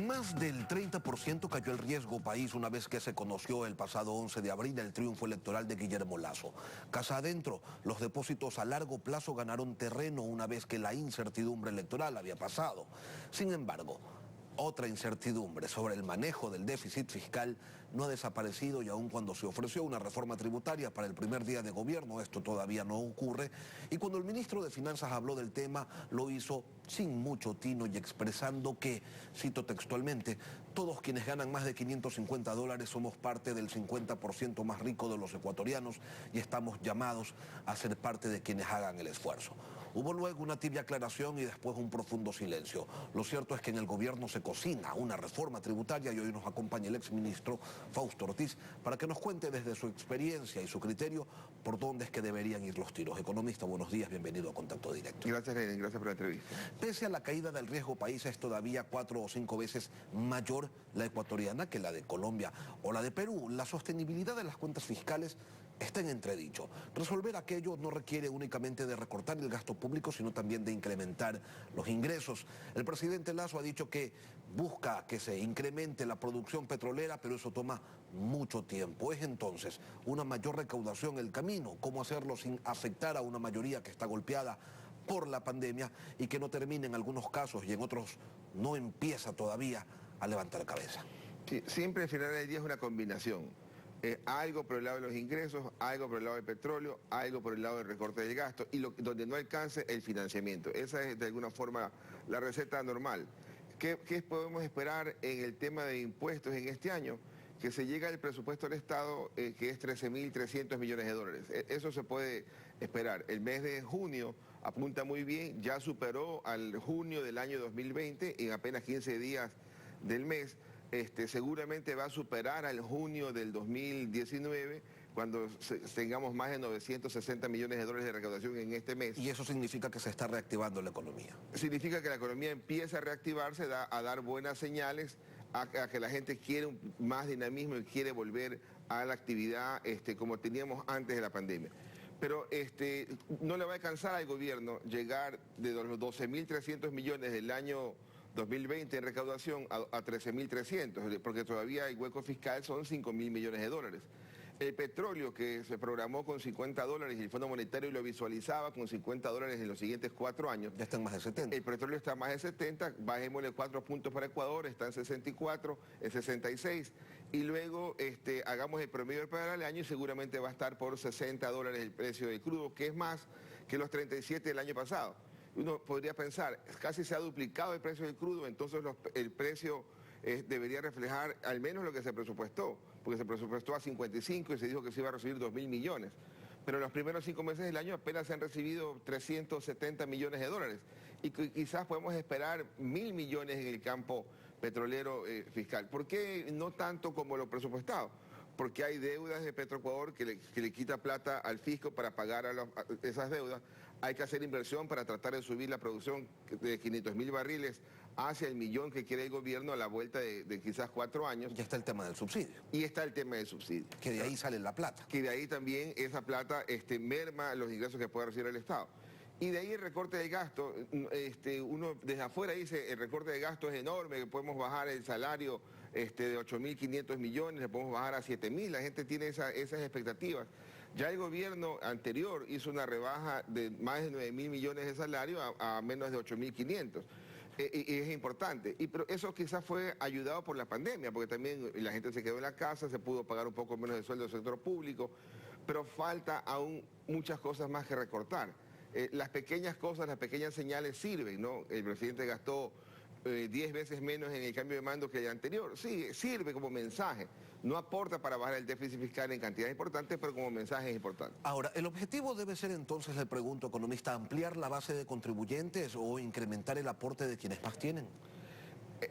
En más del 30% cayó el riesgo país una vez que se conoció el pasado 11 de abril el triunfo electoral de Guillermo Lasso. Casa adentro, los depósitos a largo plazo ganaron terreno una vez que la incertidumbre electoral había pasado. Sin embargo, otra incertidumbre sobre el manejo del déficit fiscal no ha desaparecido y aun cuando se ofreció una reforma tributaria para el primer día de gobierno, esto todavía no ocurre. Y cuando el ministro de Finanzas habló del tema, lo hizo sin mucho tino y expresando que, cito textualmente, todos quienes ganan más de $550 somos parte del 50% más rico de los ecuatorianos y estamos llamados a ser parte de quienes hagan el esfuerzo. Hubo luego una tibia aclaración y después un profundo silencio. Lo cierto es que en el gobierno se cocina una reforma tributaria y hoy nos acompaña el exministro Fausto Ortiz para que nos cuente desde su experiencia y su criterio por dónde es que deberían ir los tiros. Economista, buenos días, bienvenido a Contacto Directo. Gracias, Lenin, gracias por la entrevista. Pese a la caída del riesgo país, es todavía 4 o 5 veces mayor la ecuatoriana que la de Colombia o la de Perú. La sostenibilidad de las cuentas fiscales está en entredicho. Resolver aquello no requiere únicamente de recortar el gasto público, sino también de incrementar los ingresos. El presidente Lasso ha dicho que busca que se incremente la producción petrolera, pero eso toma mucho tiempo. Es entonces una mayor recaudación el camino. ¿Cómo hacerlo sin afectar a una mayoría que está golpeada por la pandemia y que no termina en algunos casos y en otros no empieza todavía a levantar cabeza? Sí, siempre al final del día es una combinación. Algo por el lado de los ingresos, algo por el lado del petróleo, algo por el lado del recorte del gasto y donde no alcance el financiamiento. Esa es de alguna forma la receta normal. ¿Qué podemos esperar en el tema de impuestos en este año? Que se llega al presupuesto del Estado, que es 13.300 millones de dólares. Eso se puede esperar. El mes de junio apunta muy bien, ya superó al junio del año 2020 en apenas 15 días del mes. Seguramente va a superar al junio del 2019 cuando tengamos más de 960 millones de dólares de recaudación en este mes. Y eso significa que se está reactivando la economía. Significa que la economía empieza a reactivarse, a dar buenas señales, a que la gente quiere más dinamismo y quiere volver a la actividad como teníamos antes de la pandemia. Pero no le va a alcanzar al gobierno llegar de los 12.300 millones del año 2020 en recaudación a 13.300, porque todavía el hueco fiscal son 5.000 millones de dólares. El petróleo que se programó con $50 y el Fondo Monetario lo visualizaba con $50 en los siguientes 4 años. Ya están más de 70. El petróleo está más de 70, bajémosle 4 puntos para Ecuador, está en 64, en 66. Y luego hagamos el promedio para el año y seguramente va a estar por $60 el precio del crudo, que es más que los 37 del año pasado. Uno podría pensar, casi se ha duplicado el precio del crudo, entonces el precio debería reflejar al menos lo que se presupuestó, porque se presupuestó a 55 y se dijo que se iba a recibir 2.000 millones. Pero en los primeros 5 meses del año apenas se han recibido 370 millones de dólares. Y quizás podemos esperar 1.000 millones en el campo petrolero fiscal. ¿Por qué no tanto como lo presupuestado? Porque hay deudas de Petroecuador que le quita plata al fisco para pagar esas deudas. Hay que hacer inversión para tratar de subir la producción de 500.000 barriles hacia el millón que quiere el gobierno a la vuelta de quizás 4 años. Ya está el tema del subsidio. Y está el tema del subsidio. Que de ahí sale la plata. Que de ahí también esa plata merma los ingresos que puede recibir el Estado. Y de ahí el recorte de gasto, uno desde afuera dice el recorte de gasto es enorme, que podemos bajar el salario de 8.500 millones, le podemos bajar a 7.000, la gente tiene esas expectativas. Ya el gobierno anterior hizo una rebaja de más de 9.000 millones de salario a menos de 8.500. Y es importante. Pero eso quizás fue ayudado por la pandemia, porque también la gente se quedó en la casa, se pudo pagar un poco menos de sueldo del sector público, pero falta aún muchas cosas más que recortar. Las pequeñas cosas, las pequeñas señales sirven, ¿no? El presidente gastó 10 veces menos en el cambio de mando que el anterior. Sí, sirve como mensaje. No aporta para bajar el déficit fiscal en cantidades importantes, pero como mensaje es importante. Ahora, ¿el objetivo debe ser entonces, le pregunto, economista, ampliar la base de contribuyentes o incrementar el aporte de quienes más tienen?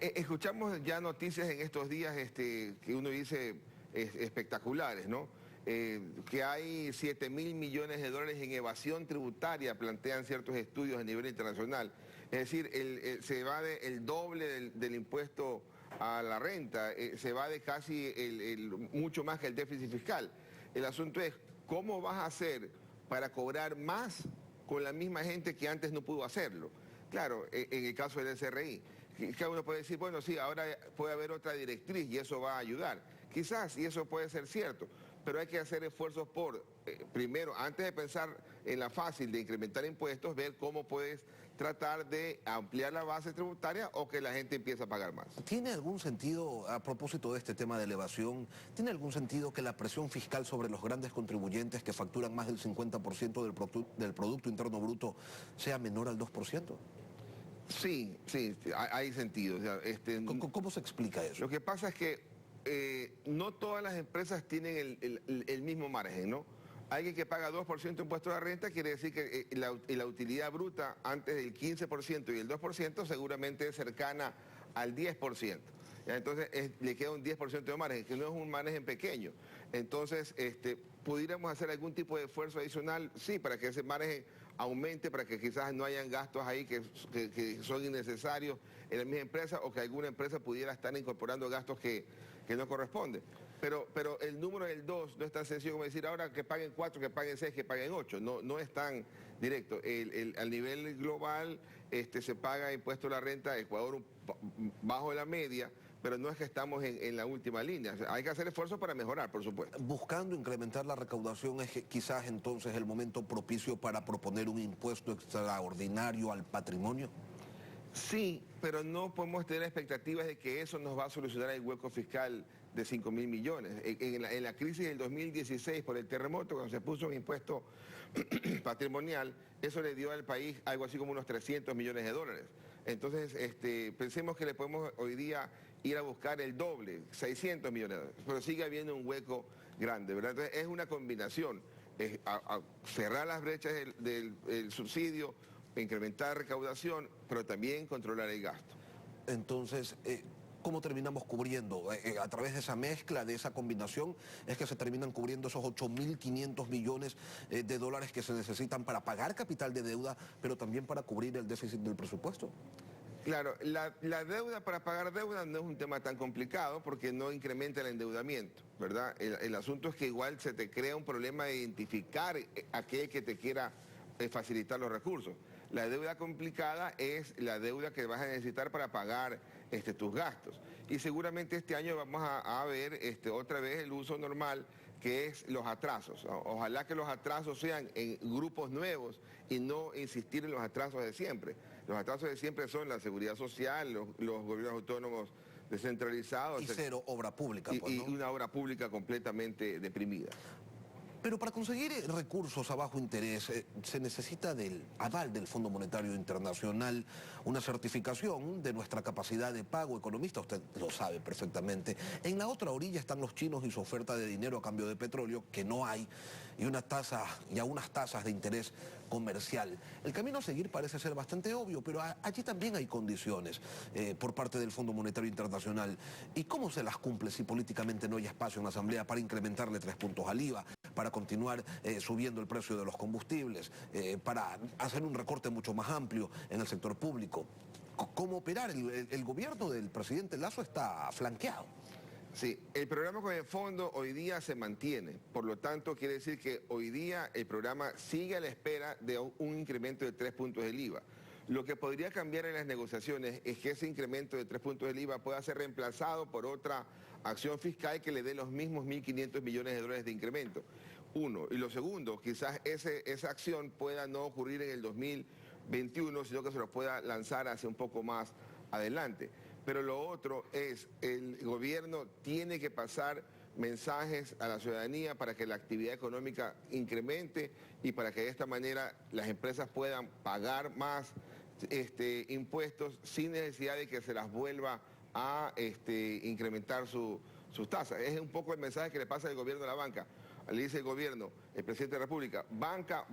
Escuchamos ya noticias en estos días que uno dice espectaculares, ¿no? Que hay 7.000 millones de dólares en evasión tributaria, plantean ciertos estudios a nivel internacional. Es decir, se va el doble del impuesto a la renta, se va de casi mucho más que el déficit fiscal. El asunto es, ¿cómo vas a hacer para cobrar más con la misma gente que antes no pudo hacerlo? Claro, en el caso del SRI, cada uno puede decir, bueno, sí, ahora puede haber otra directriz y eso va a ayudar. Quizás, y eso puede ser cierto, pero hay que hacer esfuerzos por, primero, antes de pensar en la fácil de incrementar impuestos, ver cómo puedes tratar de ampliar la base tributaria o que la gente empiece a pagar más. ¿Tiene algún sentido, a propósito de este tema de elevación, tiene algún sentido que la presión fiscal sobre los grandes contribuyentes que facturan más del 50% del Producto Interno Bruto sea menor al 2%? Sí, hay sentido. O sea, ¿Cómo se explica eso? Lo que pasa es que no todas las empresas tienen el mismo margen, ¿no? Alguien que paga 2% de impuesto a la renta quiere decir que la utilidad bruta antes del 15% y el 2% seguramente es cercana al 10%. ¿Ya? Entonces le queda un 10% de margen, que no es un margen pequeño. Entonces, ¿pudiéramos hacer algún tipo de esfuerzo adicional? Sí, para que ese margen aumente, para que quizás no hayan gastos ahí que son innecesarios en la misma empresa o que alguna empresa pudiera estar incorporando gastos que no corresponden. Pero el número del 2 no es tan sencillo como decir ahora que paguen 4, que paguen 6, que paguen 8. No es tan directo. Al nivel global se paga impuesto a la renta, Ecuador bajo la media, pero no es que estamos en la última línea. O sea, hay que hacer esfuerzos para mejorar, por supuesto. Buscando incrementar la recaudación es quizás entonces el momento propicio para proponer un impuesto extraordinario al patrimonio. Sí, pero no podemos tener expectativas de que eso nos va a solucionar el hueco fiscal de 5.000 millones. En la crisis del 2016 por el terremoto, cuando se puso un impuesto patrimonial, eso le dio al país algo así como unos 300 millones de dólares. Entonces, pensemos que le podemos hoy día ir a buscar el doble, 600 millones de dólares, pero sigue habiendo un hueco grande, ¿verdad? Entonces, es una combinación, a cerrar las brechas del subsidio, incrementar recaudación, pero también controlar el gasto. Entonces, ¿cómo terminamos cubriendo? A través de esa mezcla, de esa combinación, es que se terminan cubriendo esos 8.500 millones de dólares que se necesitan para pagar capital de deuda, pero también para cubrir el déficit del presupuesto. Claro, la deuda para pagar deuda no es un tema tan complicado porque no incrementa el endeudamiento, ¿verdad? El asunto es que igual se te crea un problema de identificar a aquel que te quiera facilitar los recursos. La deuda complicada es la deuda que vas a necesitar para pagar tus gastos. Y seguramente este año vamos a ver otra vez el uso normal, que es los atrasos. Ojalá que los atrasos sean en grupos nuevos y no insistir en los atrasos de siempre. Los atrasos de siempre son la seguridad social, los gobiernos autónomos descentralizados. Y cero obra pública, pues, y ¿no? una obra pública completamente deprimida. Pero para conseguir recursos a bajo interés se necesita del aval del Fondo Monetario Internacional, una certificación de nuestra capacidad de pago. Economista, usted lo sabe perfectamente. En la otra orilla están los chinos y su oferta de dinero a cambio de petróleo, que no hay, y unas tasas de interés comercial. El camino a seguir parece ser bastante obvio, pero allí también hay condiciones por parte del Fondo Monetario Internacional. ¿Y cómo se las cumple si políticamente no hay espacio en la Asamblea para incrementarle 3 puntos al IVA, para continuar subiendo el precio de los combustibles, para hacer un recorte mucho más amplio en el sector público? ¿Cómo operar? El gobierno del presidente Lasso está flanqueado. Sí, el programa con el fondo hoy día se mantiene, por lo tanto quiere decir que hoy día el programa sigue a la espera de un incremento de 3 puntos del IVA. Lo que podría cambiar en las negociaciones es que ese incremento de 3 puntos del IVA pueda ser reemplazado por otra acción fiscal que le dé los mismos 1.500 millones de dólares de incremento. Uno. Y lo segundo, quizás esa acción pueda no ocurrir en el 2021, sino que se lo pueda lanzar hacia un poco más adelante. Pero lo otro es, el gobierno tiene que pasar mensajes a la ciudadanía para que la actividad económica incremente y para que de esta manera las empresas puedan pagar más impuestos sin necesidad de que se las vuelva a incrementar sus tasas. Es un poco el mensaje que le pasa el gobierno a la banca. Le dice el gobierno, el presidente de la República, banca,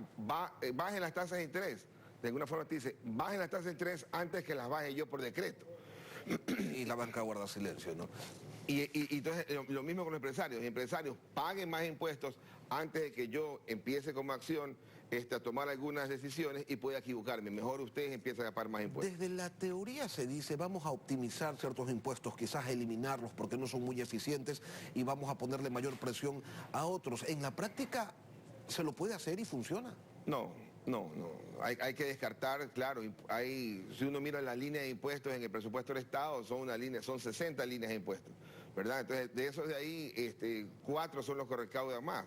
bajen las tasas de interés. De alguna forma te dice, bajen las tasas de interés antes que las baje yo por decreto. Y la banca guarda silencio, ¿no? Y entonces lo mismo con los empresarios. Los empresarios paguen más impuestos antes de que yo empiece como acción a tomar algunas decisiones y pueda equivocarme. Mejor ustedes empiezan a pagar más impuestos. Desde la teoría se dice, vamos a optimizar ciertos impuestos, quizás eliminarlos porque no son muy eficientes y vamos a ponerle mayor presión a otros. ¿En la práctica se lo puede hacer y funciona? No, No, hay que descartar, claro, si uno mira la línea de impuestos en el presupuesto del Estado, son 60 líneas de impuestos, ¿verdad? Entonces, de esos de ahí, 4 son los que recaudan más.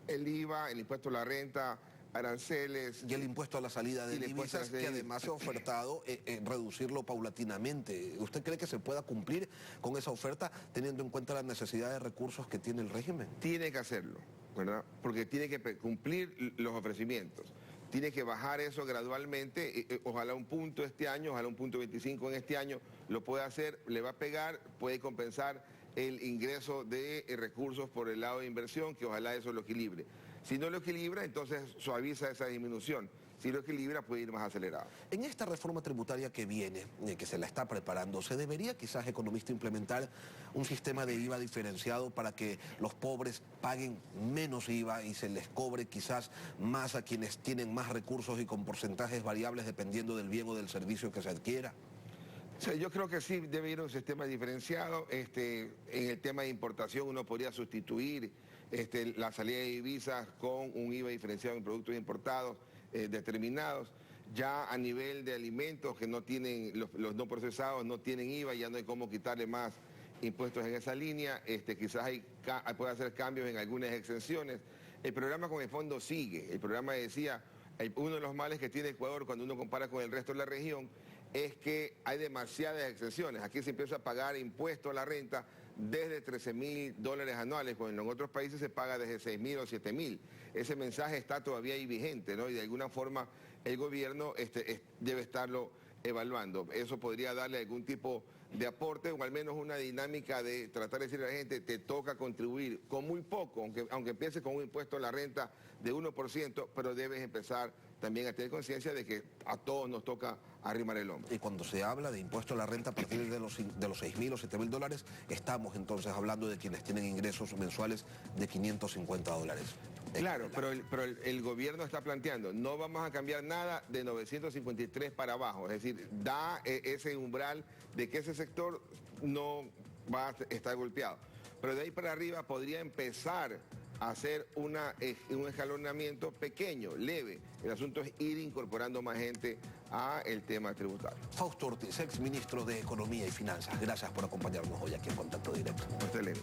El IVA, el impuesto a la renta, aranceles. Y el impuesto a la salida de divisas, que además se ha ofertado reducirlo paulatinamente. ¿Usted cree que se pueda cumplir con esa oferta teniendo en cuenta la necesidad de recursos que tiene el régimen? Tiene que hacerlo, ¿verdad? Porque tiene que cumplir los ofrecimientos. Tiene que bajar eso gradualmente, ojalá un punto este año, ojalá un punto 25 en este año, lo puede hacer, le va a pegar, puede compensar el ingreso de recursos por el lado de inversión, que ojalá eso lo equilibre. Si no lo equilibra, entonces suaviza esa disminución. Si lo equilibra, puede ir más acelerado. En esta reforma tributaria que viene, que se la está preparando, ¿se debería quizás, economista, implementar un sistema de IVA diferenciado para que los pobres paguen menos IVA y se les cobre quizás más a quienes tienen más recursos y con porcentajes variables dependiendo del bien o del servicio que se adquiera? O sea, yo creo que sí debe ir un sistema diferenciado. En el tema de importación uno podría sustituir la salida de divisas con un IVA diferenciado en productos importados determinados. Ya a nivel de alimentos que no tienen, los no procesados no tienen IVA, ya no hay cómo quitarle más impuestos en esa línea. Quizás puede hacer cambios en algunas exenciones. El programa con el fondo sigue. El programa decía, uno de los males que tiene Ecuador cuando uno compara con el resto de la región es que hay demasiadas exenciones. Aquí se empieza a pagar impuesto a la renta desde $13.000 anuales, cuando en otros países se paga desde 6.000 o 7.000. Ese mensaje está todavía ahí vigente, ¿no? Y de alguna forma el gobierno debe estarlo evaluando. Eso podría darle algún tipo de aporte o al menos una dinámica de tratar de decirle a la gente, te toca contribuir con muy poco, aunque empieces con un impuesto a la renta de 1%, pero debes empezar también a tener conciencia de que a todos nos toca arrimar el hombro. Y cuando se habla de impuesto a la renta a partir de los 6.000 o 7.000 dólares, estamos entonces hablando de quienes tienen ingresos mensuales de $550. Claro, pero el gobierno está planteando, no vamos a cambiar nada de 953 para abajo, es decir, da ese umbral de que ese sector no va a estar golpeado. Pero de ahí para arriba podría empezar a hacer un escalonamiento pequeño, leve. El asunto es ir incorporando más gente a el tema tributario. Fausto Ortiz, ex ministro de Economía y Finanzas, gracias por acompañarnos hoy aquí en Contacto Directo. Excelente.